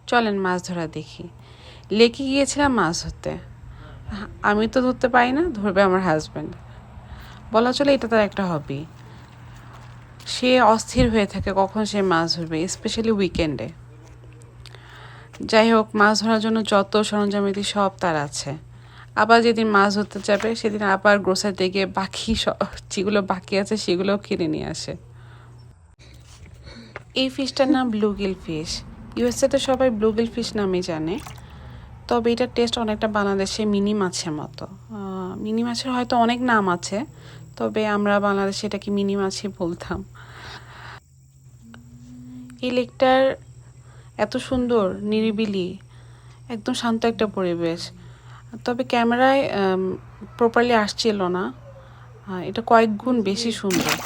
চলেন মাছ ধরা দেখি। লেকে গিয়েছিলাম মাছ ধরতে। আমি তো ধরতে পারি না, ধরবে আমার হাজব্যান্ড। বলা চলে এটা তার একটা হবি। সে অস্থির হয়ে থাকে কখন সে মাছ ধরবে, স্পেশালি উইকেন্ডে। যাই হোক, মাছ ধরার জন্য যত সরঞ্জামাদি সব তার আছে। আবার যেদিন মাছ ধরতে যাবে সেদিন আবার গ্রোসারিতে গিয়ে বাকি যেগুলো বাকি আছে সেগুলোও কিনে নিয়ে আসে। এই ফিশটার নাম ব্লুগিল ফিশ। ইউএসএতে সবাই ব্লুগিল ফিশ নামে জানে, তবে এটার টেস্ট অনেকটা বাংলাদেশে মিনি মাছের মতো। মিনি মাছের হয়তো অনেক নাম আছে, তবে আমরা বাংলাদেশে এটাকে মিনি মাছই বলতাম। এই লেকটার এত সুন্দর, নিরিবিলি, একদম শান্ত একটা পরিবেশ। তবে ক্যামেরায় প্রপারলি আসছিল না, এটা কয়েক গুণ বেশি সুন্দর।